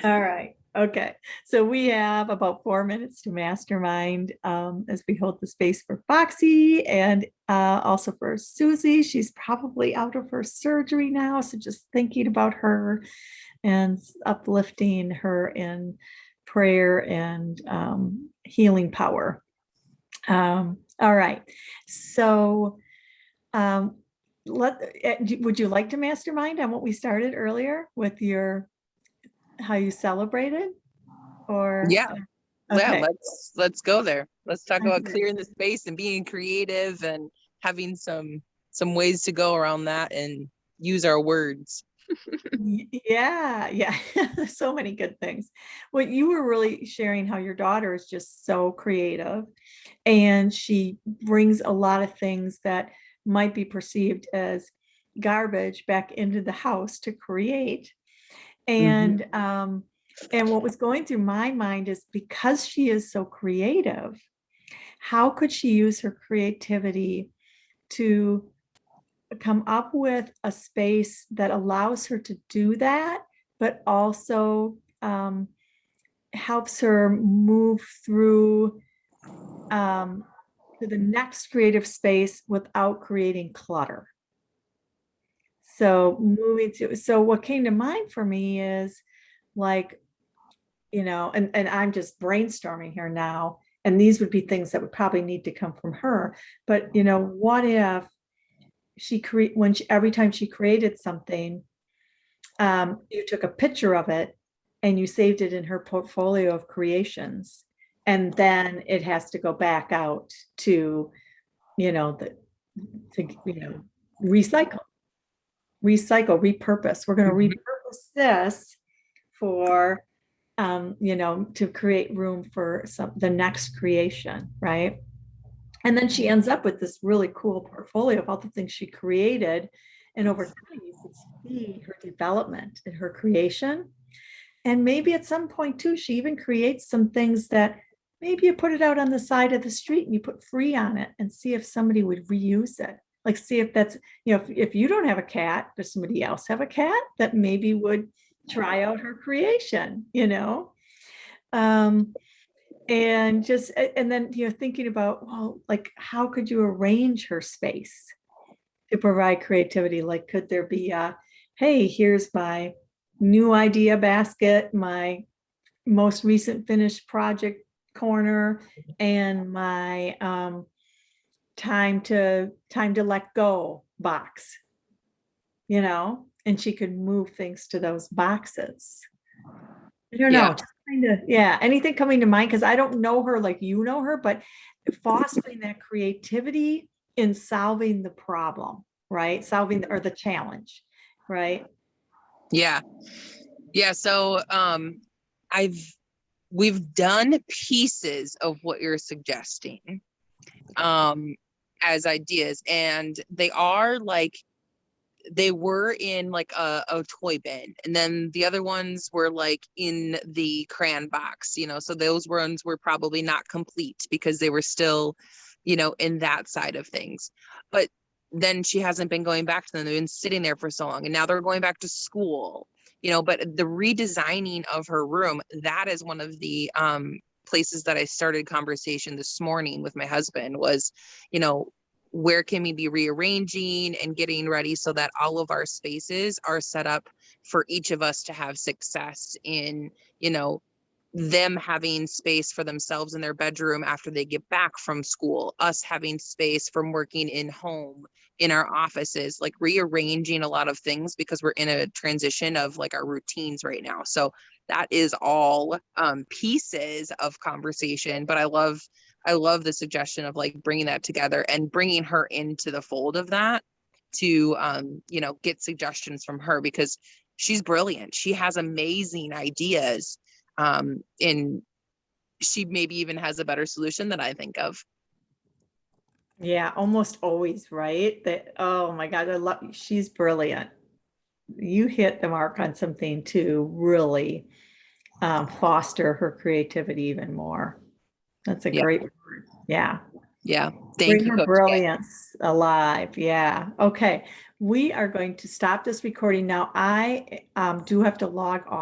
All right. Okay. So we have about 4 minutes to mastermind as we hold the space for Foxy and also for Susie. She's probably out of her surgery now. So just thinking about her and uplifting her in prayer and healing power. All right. So um, would you like to mastermind on what we started earlier with your how you celebrated or Yeah. Yeah, okay. let's go there. Let's talk about Okay. clearing the space and being creative and having some ways to go around that and use our words. Yeah, yeah. There's so many good things. Well, you were really sharing how your daughter is just so creative and she brings a lot of things that might be perceived as garbage back into the house to create. Mhm. And what was going through my mind is because she is so creative, how could she use her creativity to come up with a space that allows her to do that, but also helps her move through to the next creative space without creating clutter. So what came to mind for me is like, and I'm just brainstorming here now, and these would be things that would probably need to come from her. But what if every time she created something, you took a picture of it and you saved it in her portfolio of creations, and then it has to go back out to, the to recycle, repurpose. We're going to Mhm. repurpose this for to create room for the next creation, right? And then she ends up with this really cool portfolio of all the things she created. And over time, you could see her development and her creation. And maybe at some point, too, she even creates some things that maybe you put it out on the side of the street and you put free on it and see if somebody would reuse it. Like, see if that's, if you don't have a cat, does somebody else have a cat that maybe would try out her creation? Um, and then thinking about, well, like, how could you arrange her space to provide creativity? Like, could there be hey, here's my new idea basket, my most recent finished project corner, and my time to let go box, and she could move things to those boxes. I don't Yeah. know, just kind of, yeah, anything coming to mind, because I don't know her like you know her, but fostering that creativity in solving the problem, right? Solving or the challenge, right? Yeah. Yeah. So I've we've done pieces of what you're suggesting um as ideas, and they were in like a toy bin, and then the other ones were like in the crayon box, so those ones were probably not complete because they were still in that side of things. But then she hasn't been going back to them. They've been sitting there for so long, and now they're going back to school. But the redesigning of her room, that is one of the places that I started conversation this morning with my husband was, you know where can we be rearranging and getting ready so that all of our spaces are set up for each of us to have success in, them having space for themselves in their bedroom after they get back from school, us having space from working in home, in our offices, like rearranging a lot of things because we're in a transition of like our routines right now. So that is all pieces of conversation, but I love the suggestion of like bringing that together and bringing her into the fold of that to get suggestions from her, because she's brilliant. She has amazing ideas, and she maybe even has a better solution than I think of. Yeah, almost always, right? That, oh my God, she's brilliant. You hit the mark on something to really foster her creativity even more. That's a Yeah. great word. Yeah. Yeah. Thank Bring you, her Coach K. brilliance alive. Yeah. Okay. We are going to stop this recording now. I do have to log off.